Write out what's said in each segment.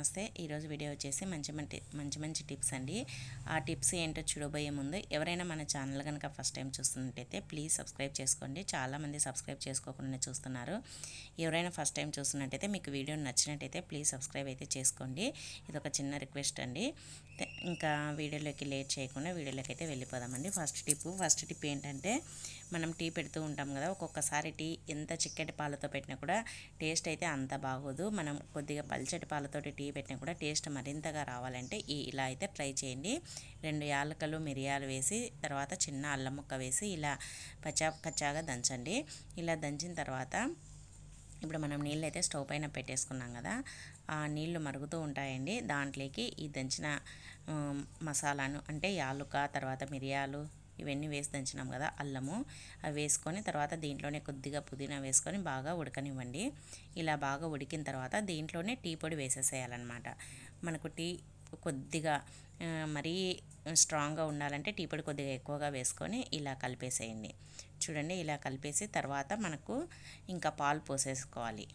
నమస్తే ఈరోజు వీడియో వచ్చేసి మంచి టిప్స్ అండి. ఆ టిప్స్ ఏంటో చూడబోయే ముందు ఎవరైనా మన ఛానల్ కనుక ఫస్ట్ టైం చూస్తున్నట్టయితే ప్లీజ్ సబ్స్క్రైబ్ చేసుకోండి. చాలామంది సబ్స్క్రైబ్ చేసుకోకుండా చూస్తున్నారు. ఎవరైనా ఫస్ట్ టైం చూస్తున్నట్టయితే మీకు వీడియో నచ్చినట్టయితే ప్లీజ్ సబ్స్క్రైబ్ అయితే చేసుకోండి. ఇది ఒక చిన్న రిక్వెస్ట్ అండి. ఇంకా వీడియోలోకి లేట్ చేయకుండా వీడియోలోకి అయితే వెళ్ళిపోదామండి. ఫస్ట్ టిప్ ఏంటంటే, మనం టీ పెడుతూ ఉంటాం కదా, ఒక్కొక్కసారి టీ ఎంత చిక్కటి పాలతో పెట్టినా కూడా టేస్ట్ అయితే అంత బాగోదు. మనం కొద్దిగా పల్చటి పాలతోటి టీ పెట్టినా కూడా టేస్ట్ మరింతగా రావాలంటే ఇలా అయితే ట్రై చేయండి. 2 యాలకులు మిరియాలు వేసి తర్వాత చిన్న అల్లం ముక్క వేసి ఇలా కచ్చాగా దంచండి. ఇలా దంచిన తర్వాత ఇప్పుడు మనం నీళ్ళు అయితే స్టవ్ పైన పెట్టేసుకున్నాం కదా, ఆ నీళ్లు మరుగుతూ ఉంటాయండి. దాంట్లోకి ఈ దంచిన మసాలాను అంటే యాలుక తర్వాత మిరియాలు ఇవన్నీ వేసి దంచినాం కదా, అల్లము అవి వేసుకొని తర్వాత దీంట్లోనే కొద్దిగా పుదీనా వేసుకొని బాగా ఉడకనివ్వండి. ఇలా బాగా ఉడికిన తర్వాత దీంట్లోనే టీ పొడి వేసేసేయాలన్నమాట. మనకు టీ కొద్దిగా మరీ స్ట్రాంగ్గా ఉండాలంటే టీ పొడి కొద్దిగా ఎక్కువగా వేసుకొని ఇలా కలిపేసేయండి. చూడండి, ఇలా కలిపేసి తర్వాత మనకు ఇంకా పాలు పోసేసుకోవాలి.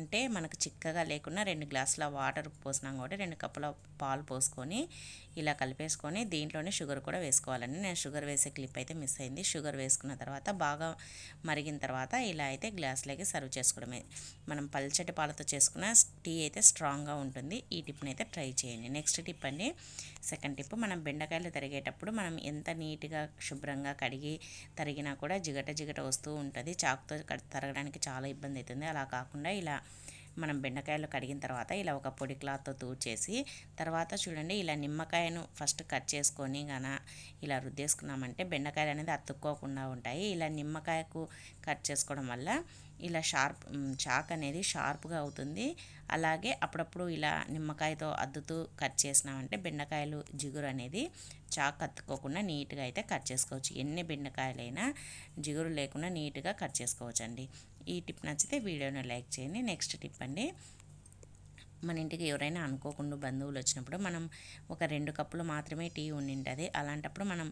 అంటే మనకు చిక్కగా లేకుండా 2 గ్లాసుల వాటర్ పోసినాం కాబట్టి 2 కప్పుల పాలు పోసుకొని ఇలా కలిపేసుకొని దీంట్లోనే షుగర్ కూడా వేసుకోవాలండి. నేను షుగర్ వేసే క్లిప్ అయితే మిస్ అయింది. షుగర్ వేసుకున్న తర్వాత బాగా మరిగిన తర్వాత ఇలా అయితే గ్లాసులకి సర్వ్ చేసుకోవడమే. మనం పల్చటి పాలతో చేసుకున్న టీ అయితే స్ట్రాంగ్గా ఉంటుంది. ఈ టిప్ని అయితే ట్రై చేయండి. నెక్స్ట్ టిప్ అండి, సెకండ్ టిప్, మనం బెండకాయలు తరిగేటప్పుడు మనం ఎంత నీట్గా శుభ్రంగా కడిగి తరిగినా కూడా జిగట వస్తూ ఉంటుంది. చాకుతో తరగడానికి చాలా ఇబ్బంది అవుతుంది. అలా కాకుండా ఇలా మనం బెండకాయలు కడిగిన తర్వాత ఇలా ఒక పొడి క్లాత్తో తూడ్చేసి తర్వాత చూడండి, ఇలా నిమ్మకాయను ఫస్ట్ కట్ చేసుకొని ఇలా రుద్దేసుకున్నామంటే బెండకాయలు అనేది అతుక్కోకుండా ఉంటాయి. ఇలా నిమ్మకాయకు కట్ చేసుకోవడం వల్ల ఇలా చాక్ అనేది షార్ప్గా అవుతుంది. అలాగే అప్పుడప్పుడు ఇలా నిమ్మకాయతో అద్దుతూ కట్ చేసినామంటే బెండకాయలు జిగురు అనేది చాక్ అతుక్కోకుండా నీట్గా అయితే కట్ చేసుకోవచ్చు. ఎన్ని బెండకాయలైనా జిగురు లేకుండా నీట్గా కట్ చేసుకోవచ్చు అండి. ఈ టిప్ నచ్చితే వీడియోని లైక్ చేయండి. నెక్స్ట్ టిప్ అండి, మన ఇంటికి ఎవరైనా అనుకోకుండా బంధువులు వచ్చినప్పుడు మనం ఒక 2 కప్పులు మాత్రమే టీ ఉండింటుంది. అలాంటప్పుడు మనం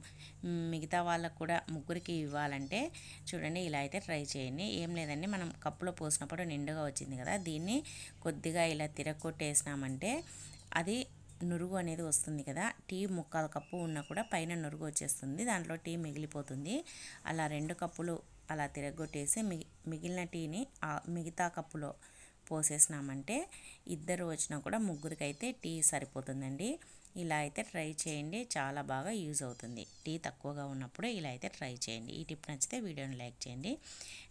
మిగతా వాళ్ళకు కూడా ముగ్గురికి ఇవ్వాలంటే చూడండి, ఇలా అయితే ట్రై చేయండి. ఏం లేదండి, మనం కప్పులో పోసినప్పుడు నిండుగా వచ్చింది కదా, దీన్ని కొద్దిగా ఇలా తిరగొట్టేసినామంటే అది నురుగు అనేది వస్తుంది కదా, టీ 1/4 కప్పు ఉన్నా కూడా పైన నురుగు వచ్చేస్తుంది, దాంట్లో టీ మిగిలిపోతుంది. అలా 2 కప్పులు అలా తిరగొట్టేసి మిగిలిన టీని మిగతా కప్పులో పోసేసినామంటే ఇద్దరు వచ్చినా కూడా ముగ్గురికి అయితే టీ సరిపోతుందండి. ఇలా అయితే ట్రై చేయండి, చాలా బాగా యూజ్ అవుతుంది. టీ తక్కువగా ఉన్నప్పుడు ఇలా అయితే ట్రై చేయండి. ఈ టిప్ నచ్చితే వీడియోని లైక్ చేయండి.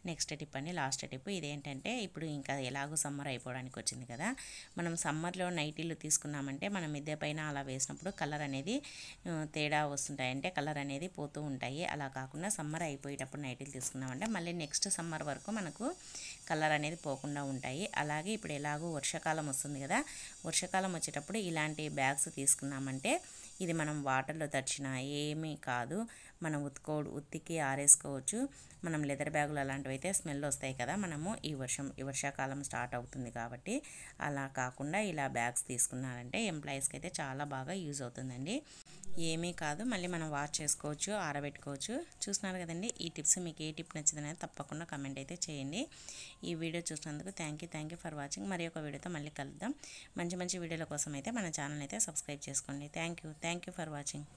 నెక్స్ట్ టిప్ అండి, లాస్ట్ టిప్, ఇదేంటంటే ఇప్పుడు ఇంకా ఎలాగో సమ్మర్ అయిపోవడానికి వచ్చింది కదా, మనం సమ్మర్లో నైటీలు తీసుకున్నామంటే మనం మిద్దె పైన అలా వేసినప్పుడు కలర్ అనేది తేడా వస్తుంటాయి, అంటే కలర్ అనేది పోతూ ఉంటాయి. అలా కాకుండా సమ్మర్ అయిపోయేటప్పుడు నైటీలు తీసుకున్నామంటే మళ్ళీ నెక్స్ట్ సమ్మర్ వరకు మనకు కలర్ అనేది పోకుండా ఉంటాయి. అలాగే ఇప్పుడు ఎలాగో వర్షాకాలం వస్తుంది కదా, వర్షాకాలం వచ్చేటప్పుడు ఇలాంటి బ్యాగ్స్ తీసుకున్నామంటే ఇది మనం వాటర్లో తడిచినా ఏమీ కాదు, మనం ఉతికి ఆరేసుకోవచ్చు. మనం లెదర్ బ్యాగులు అలాంటివి అయితే స్మెల్ వస్తాయి కదా, మనము ఈ వర్షాకాలం స్టార్ట్ అవుతుంది కాబట్టి అలా కాకుండా ఇలా బ్యాగ్స్ తీసుకున్నారంటే ఎంప్లాయీస్కి అయితే చాలా బాగా యూజ్ అవుతుందండి. ఏమీ కాదు, మళ్ళీ మనం వాష్ చేసుకోవచ్చు, ఆరబెట్టుకోవచ్చు. చూస్తున్నారు కదండి, ఈ టిప్స్ మీకు ఏ టిప్ నచ్చిందనేది తప్పకుండా కమెంట్ అయితే చేయండి. ఈ వీడియో చూసినందుకు థ్యాంక్ యూ ఫర్ వాచింగ్. మరి ఒక వీడియోతో మళ్ళీ కలుద్దాం. మంచి వీడియోల కోసం అయితే మన ఛానల్ అయితే సబ్స్క్రైబ్ చేసుకోండి. Thank you for watching.